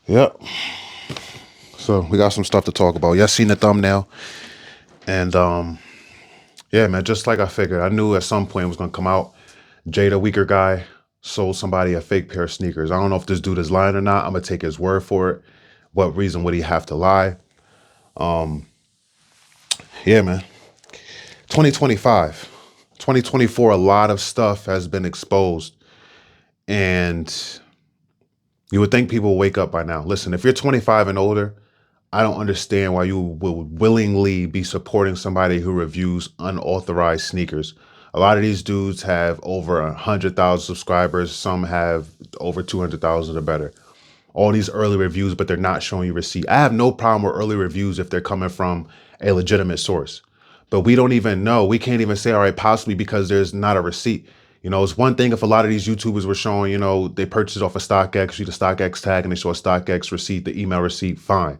Yep. So we got some stuff to talk about. Y'all seen the thumbnail, and yeah, man. Just like I figured, I knew at some point it was gonna come out. Jada Weaker guy sold somebody a fake pair of sneakers. I don't know if this dude is lying or not. I'm gonna take his word for it. What reason would he have to lie? Yeah, man. 2025, 2024. A lot of stuff has been exposed, and you would think people will wake up by now. Listen, if you're 25 and older, I don't understand why you will willingly be supporting somebody who reviews unauthorized sneakers. A lot of these dudes have over 100,000 subscribers. Some have over 200,000 or better. All these early reviews, but they're not showing you receipt. I have no problem with early reviews if they're coming from a legitimate source. But we don't even know. We can't even say, all right, possibly because there's not a receipt. It's one thing if a lot of these YouTubers were showing, they purchased off of StockX, see the StockX tag, and they show a StockX receipt, the email receipt, fine.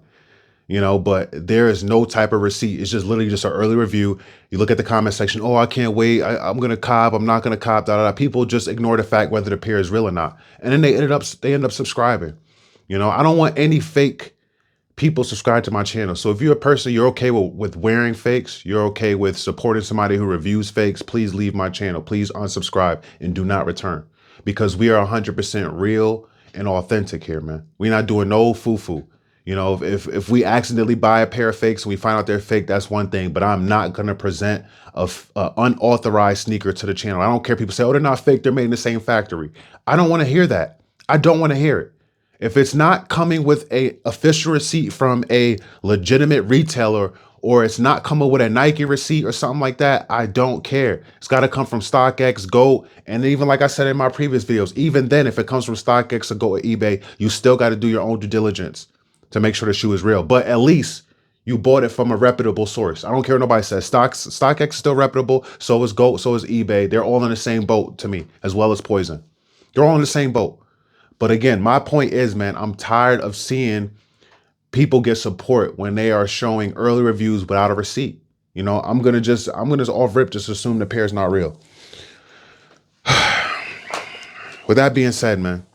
But there is no type of receipt. It's just literally just an early review. You look at the comment section. Oh, I can't wait. I'm gonna cop. I'm not gonna cop. Da, da, da. People just ignore the fact whether the pair is real or not, and then they end up subscribing. I don't want any fake people subscribe to my channel. So if you're a person, you're okay with wearing fakes, you're okay with supporting somebody who reviews fakes, please leave my channel. Please unsubscribe and do not return, because we are 100% real and authentic here, man. We're not doing no foo-foo. If we accidentally buy a pair of fakes and we find out they're fake, that's one thing. But I'm not gonna present a unauthorized sneaker to the channel. I don't care. People say, "Oh, they're not fake. They're made in the same factory." I don't want to hear that. I don't want to hear it. If it's not coming with a official receipt from a legitimate retailer, or it's not coming with a Nike receipt or something like that, I don't care. It's got to come from StockX, Go, and even like I said in my previous videos, even then, if it comes from StockX or Go or eBay, you still got to do your own due diligence to make sure the shoe is real. But at least you bought it from a reputable source. I don't care what nobody says. StockX is still reputable. So is Go. So is eBay. They're all in the same boat to me, as well as Poison. They're all in the same boat. But again, my point is, man, I'm tired of seeing people get support when they are showing early reviews without a receipt. I'm gonna just off rip just assume the pair is not real. With that being said, man,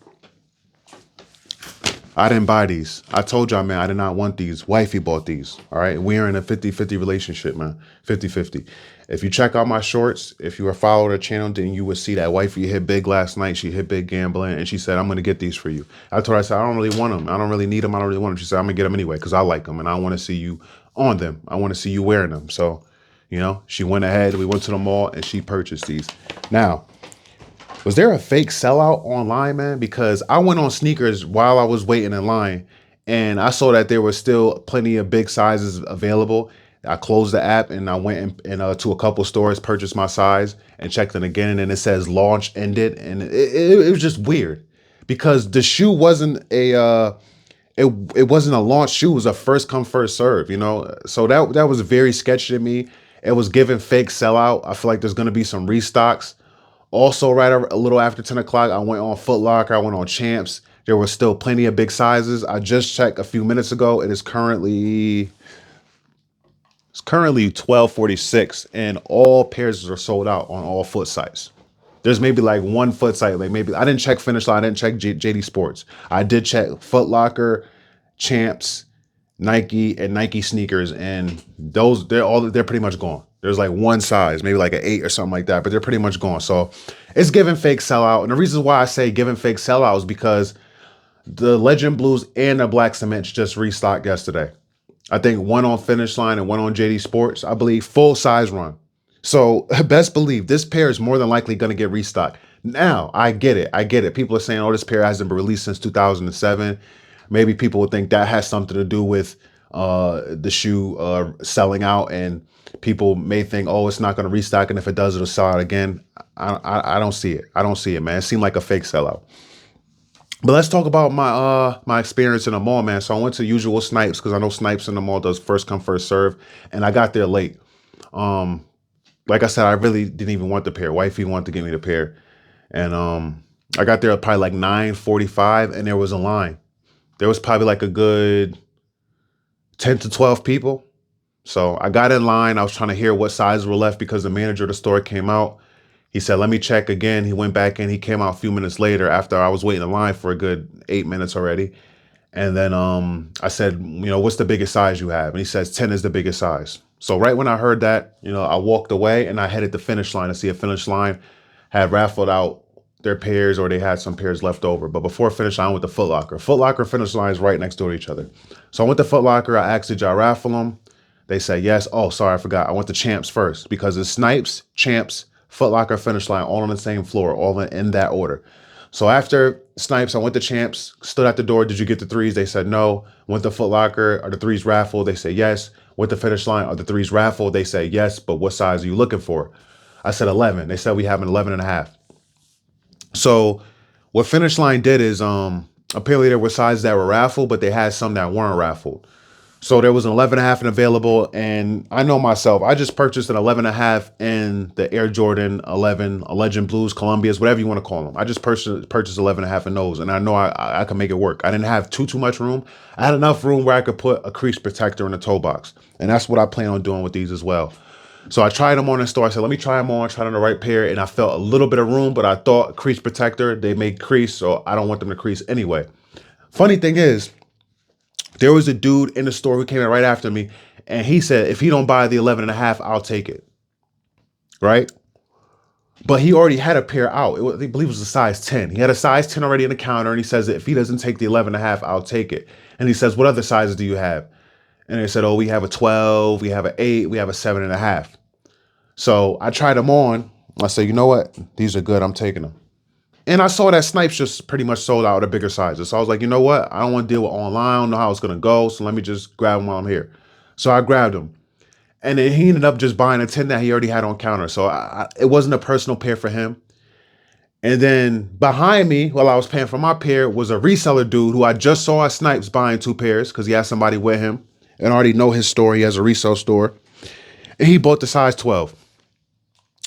I didn't buy these. I told y'all, man, I did not want these. Wifey bought these. All right. We're in a 50-50 relationship, man. 50-50. If you check out my shorts, if you are following the channel, then you would see that wifey hit big last night. She hit big gambling, and she said, I'm going to get these for you. I told her, I said, I don't really want them. I don't really need them. I don't really want them. She said, I'm going to get them anyway because I like them, and I want to see you on them. I want to see you wearing them. So, she went ahead. We went to the mall, and she purchased these. Now, was there a fake sellout online, man? Because I went on sneakers while I was waiting in line, and I saw that there was still plenty of big sizes available. I closed the app and I went to a couple stores, purchased my size, and checked it again. And then it says launch ended, and it was just weird because the shoe wasn't it wasn't a launch shoe. It was a first come first serve. So that was very sketchy to me. It was giving fake sellout. I feel like there's gonna be some restocks. Also, right a little after 10 o'clock, I went on Foot Locker. I went on Champs. There were still plenty of big sizes. I just checked a few minutes ago. It's currently 12:46, and all pairs are sold out on all foot sites. There's maybe like one foot site, like maybe I didn't check Finish Line, I didn't check JD Sports. I did check Foot Locker, Champs, Nike, and Nike sneakers, and they're pretty much gone. There's like one size, maybe like an 8 or something like that, but they're pretty much gone. So it's giving fake sellout. And the reason why I say giving fake sellout is because the Legend Blues and the Black Cements just restocked yesterday. I think one on Finish Line and one on JD Sports, I believe, full size run. So best believe this pair is more than likely going to get restocked. Now, I get it. I get it. People are saying, oh, this pair hasn't been released since 2007. Maybe people would think that has something to do with the shoe selling out, and people may think, oh, it's not going to restock, and if it does, it'll sell out again. I don't see it. I don't see it, man. It seemed like a fake sellout. But let's talk about my experience in the mall, man. So I went to Usual Snipes because I know Snipes in the mall does first come first serve, and I got there late. Um, like I said, I really didn't even want the pair. Wifey wanted to give me the pair, and I got there at probably like 9:45, and there was a line. There was probably like a good 10 to 12 people. So I got in line. I was trying to hear what sizes were left because the manager of the store came out. He said, let me check again. He went back in. He came out a few minutes later after I was waiting in line for a good 8 minutes already. And then I said, what's the biggest size you have? And he says 10 is the biggest size. So right when I heard that, I walked away and I headed the finish line to see a finish line had raffled out their pairs or they had some pairs left over. But before finish line, I went to Foot Locker. Foot Locker finish line is right next door to each other. So I went to Foot Locker. I asked, did y'all raffle them? They said yes. Oh, sorry, I forgot. I went to Champs first because it's Snipes, Champs, Foot Locker, finish line, all on the same floor, all in that order. So after Snipes, I went to Champs, stood at the door. Did you get the threes? They said no. Went to Foot Locker. Are the threes raffled? They said yes. Went to finish line. Are the threes raffled? They said yes. But what size are you looking for? I said 11. They said we have an 11 and a half. So what finish line did is apparently there were sizes that were raffled, but they had some that weren't raffled. So there was an 11 and a half available. And I know myself, I just purchased an 11 and a half in the Air Jordan 11, a Legend Blues, Columbias, whatever you want to call them. I just purchased 11 and a half in those. And I know I can make it work. I didn't have too much room. I had enough room where I could put a crease protector in the toe box. And that's what I plan on doing with these as well. So I tried them on in the store. I said, let me try them on, try on the right pair. And I felt a little bit of room, but I thought crease protector, they make crease. So I don't want them to crease anyway. Funny thing is, there was a dude in the store who came in right after me, and he said, if he don't buy the 11 and a half, I'll take it. Right? But he already had a pair out. I believe it was a size 10. He had a size 10 already in the counter, and he says that if he doesn't take the 11 and a half, I'll take it. And he says, what other sizes do you have? And they said, oh, we have a 12, we have an 8, we have a 7 and a half. So I tried them on. I said, you know what? These are good. I'm taking them. And I saw that Snipes just pretty much sold out of bigger sizes. So I was like, you know what? I don't want to deal with online. I don't know how it's going to go. So let me just grab them while I'm here. So I grabbed them. And then he ended up just buying a 10 that he already had on counter. So it wasn't a personal pair for him. And then behind me, while I was paying for my pair, was a reseller dude who I just saw at Snipes buying 2 pairs because he had somebody with him and already know his store. He has a resale store. And he bought the size 12.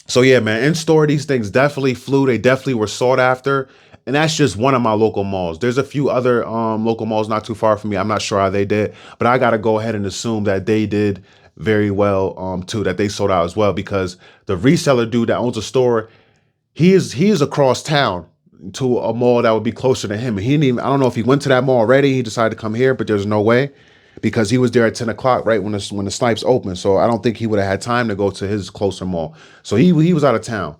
So yeah, man, in store, these things definitely flew. They definitely were sought after. And that's just one of my local malls. There's a few other local malls not too far from me. I'm not sure how they did, but I got to go ahead and assume that they did very well too, that they sold out as well, because the reseller dude that owns a store, he is across town to a mall that would be closer to him. And he didn't even, I don't know if he went to that mall already. He decided to come here, but there's no way, because he was there at 10 o'clock, right when the Snipes opened. So I don't think he would have had time to go to his closer mall. So he was out of town.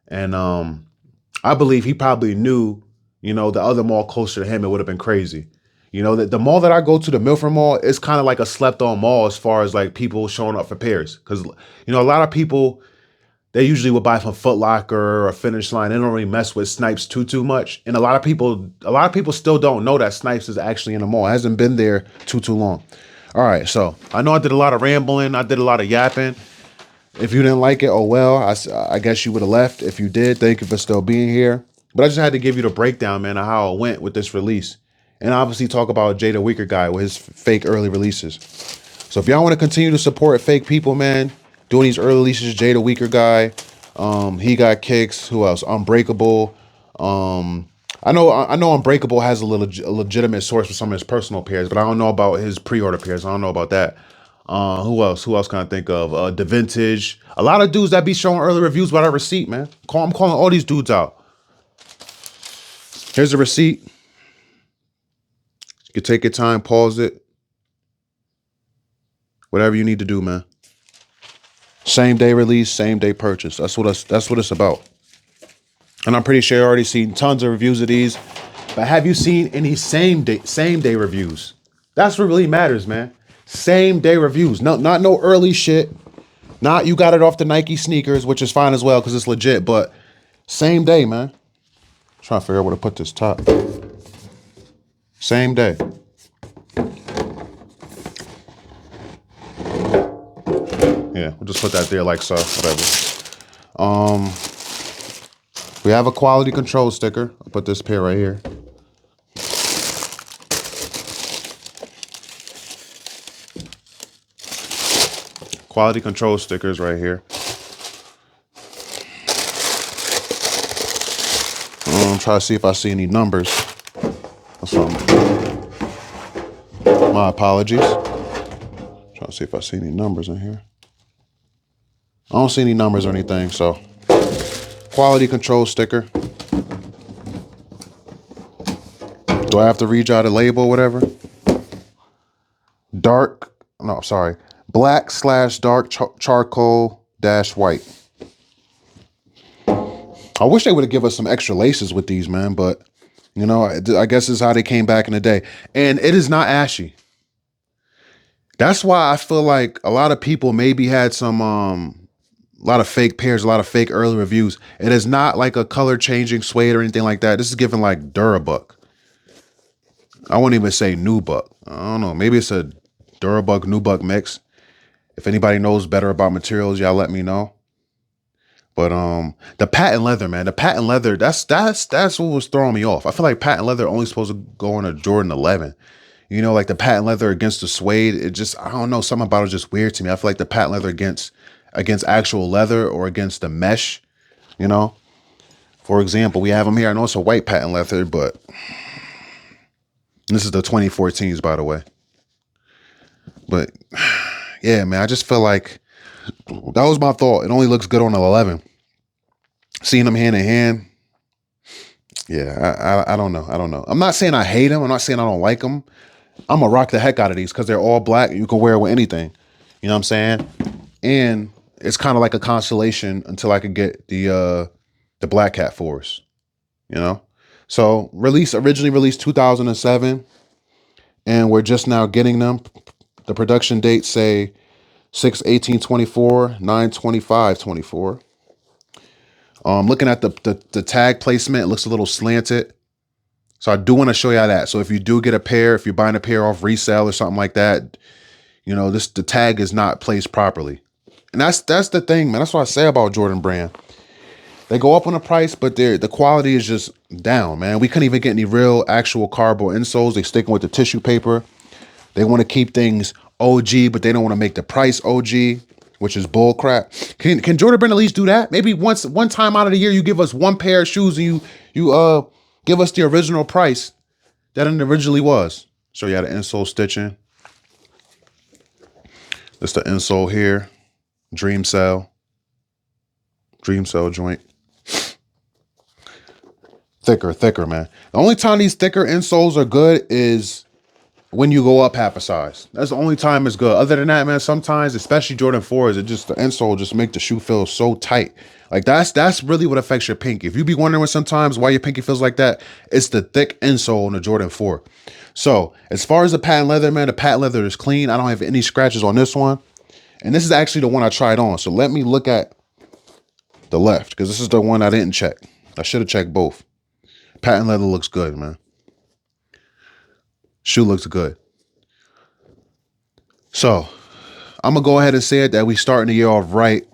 And I believe he probably knew, the other mall closer to him, it would have been crazy. The mall that I go to, the Milford Mall, is kind of like a slept on mall as far as like people showing up for pairs. Because, a lot of people, they usually would buy from Foot Locker or Finish Line. They don't really mess with Snipes too much. And a lot of people still don't know that Snipes is actually in the mall. It hasn't been there too long. All right, so I know I did a lot of rambling. I did a lot of yapping. If you didn't like it, oh well, I guess you would have left. If you did, thank you for still being here. But I just had to give you the breakdown, man, of how it went with this release. And obviously talk about Jay the Weaker Guy with his fake early releases. So if y'all want to continue to support fake people, man, doing these early releases, Jay the Weaker Guy, he got kicks. Who else? Unbreakable. I know Unbreakable has a legitimate source for some of his personal pairs, but I don't know about his pre-order pairs. I don't know about that. Who else? Who else can I think of? The Vintage. A lot of dudes that be showing early reviews without a receipt, man. I'm calling all these dudes out. Here's a receipt. You can take your time, pause it. Whatever you need to do, man. Same day release, same day purchase. That's what it's about. And I'm pretty sure you already seen tons of reviews of these. But have you seen any same day reviews? That's what really matters, man. Same day reviews. No, not no early shit. Not you got it off the Nike sneakers, which is fine as well because it's legit. But same day, man. Trying to figure out where to put this top. Same day. Yeah, we'll just put that there like so. Whatever. We have a quality control sticker. I'll put this pair right here. Quality control stickers right here. Try to see if I see any numbers. My apologies. Trying to see if I see any numbers in here. I don't see any numbers or anything, so. Quality control sticker. Do I have to read y'all the label or whatever? Dark, no, sorry. Black / dark charcoal - white. I wish they would have given us some extra laces with these, man, but you know, I guess this is how they came back in the day. And it is not ashy. That's why I feel like a lot of people maybe had some a lot of fake pairs, a lot of fake early reviews. It is not like a color changing suede or anything like that. This is given like Durabuck. I won't even say Nubuck. I don't know. Maybe it's a Durabuck Nubuck mix. If anybody knows better about materials, y'all let me know. But the patent leather, man, the patent leather, that's what was throwing me off. I feel like patent leather only supposed to go on a Jordan 11. You know, like the patent leather against the suede, it just, I don't know, something about it is just weird to me. I feel like the patent leather against actual leather or against the mesh, you know. For example, we have them here. I know it's a white patent leather, but this is the 2014s, by the way. But yeah, man, I just feel like that was my thought. It only looks good on an 11. Seeing them hand in hand, yeah, I don't know. I don't know. I'm not saying I hate them. I'm not saying I don't like them. I'm gonna rock the heck out of these because they're all black. You can wear it with anything. You know what I'm saying? And it's kind of like a constellation until I could get the Black Cat Force. You know? So originally released 2007, and we're just now getting them. The production dates say 6/18/24, 9/25/24. Looking at the tag placement, it looks a little slanted. So I do want to show you that. So if you do get a pair, if you're buying a pair off resale or something like that, you know, the tag is not placed properly. And that's the thing, man. That's what I say about Jordan Brand. They go up on the price, but the quality is just down, man. We couldn't even get any real actual cardboard insoles. They sticking with the tissue paper. They want to keep things OG, but they don't want to make the price OG, which is bull crap. Can Jordan Brand at least do that? Maybe one time out of the year, you give us one pair of shoes and you give us the original price that it originally was. So you had an insole stitching. That's the insole here. Dream cell joint. Thicker, man. The only time these thicker insoles are good is when you go up half a size. That's the only time it's good. Other than that, man, sometimes, especially Jordan 4s, the insole just make the shoe feel so tight. Like that's really what affects your pinky. If you be wondering sometimes why your pinky feels like that, it's the thick insole on the Jordan 4. So as far as the patent leather, man, the patent leather is clean. I don't have any scratches on this one. And this is actually the one I tried on. So let me look at the left, because this is the one I didn't check. I should have checked both. Patent leather looks good, man. Shoe looks good. So I'm gonna go ahead and say it that we starting the year off right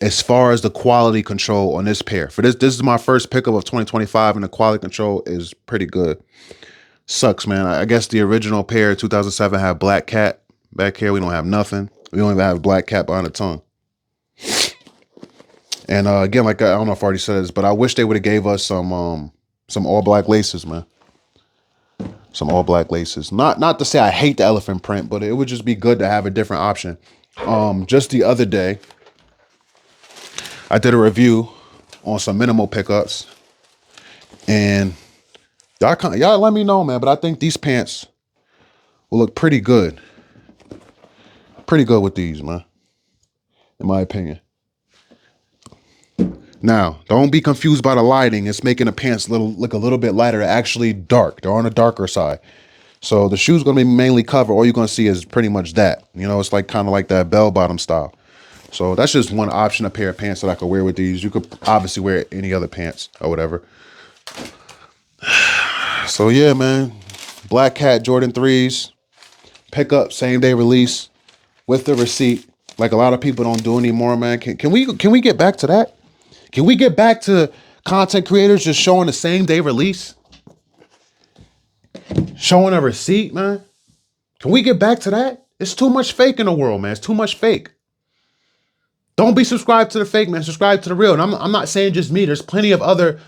as far as the quality control on this pair. For this is my first pickup of 2025, and the quality control is pretty good. Sucks, man. I guess the original pair 2007 had Black Cat back here. We don't have nothing. We don't even have Black Cat behind the tongue. And again, like I don't know if I already said this, but I wish they would have gave us some all black laces, man. Some all black laces. Not to say I hate the elephant print, but it would just be good to have a different option. Just the other day, I did a review on some minimal pickups, and y'all let me know, man. But I think these pants will look pretty good. Pretty good with these, man. In my opinion. Now, don't be confused by the lighting. It's making the pants look a little bit lighter. They're actually dark. They're on the darker side. So the shoe's going to be mainly covered. All you're going to see is pretty much that. You know, it's like kind of like that bell-bottom style. So that's just one option, a pair of pants that I could wear with these. You could obviously wear any other pants or whatever. So yeah, man. Black Cat Jordan 3s. Pick up, same day release with the receipt. Like a lot of people don't do anymore, man. Can we get back to that? Can we get back to content creators just showing the same day release? Showing a receipt, man? Can we get back to that? It's too much fake in the world, man. It's too much fake. Don't be subscribed to the fake, man. Subscribe to the real. And I'm not saying just me. There's plenty of other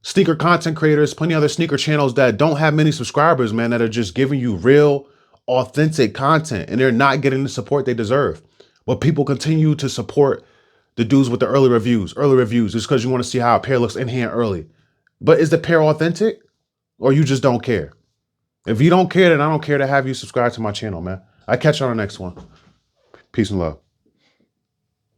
sneaker content creators, plenty of other sneaker channels that don't have many subscribers, man, that are just giving you real, authentic content, and they're not getting the support they deserve. But people continue to support the dudes with the early reviews just because you want to see how a pair looks in hand early. But is the pair authentic? or you just don't care. If you don't care, then I don't care to have you subscribe to my channel, man. I catch you on the next one. Peace and love.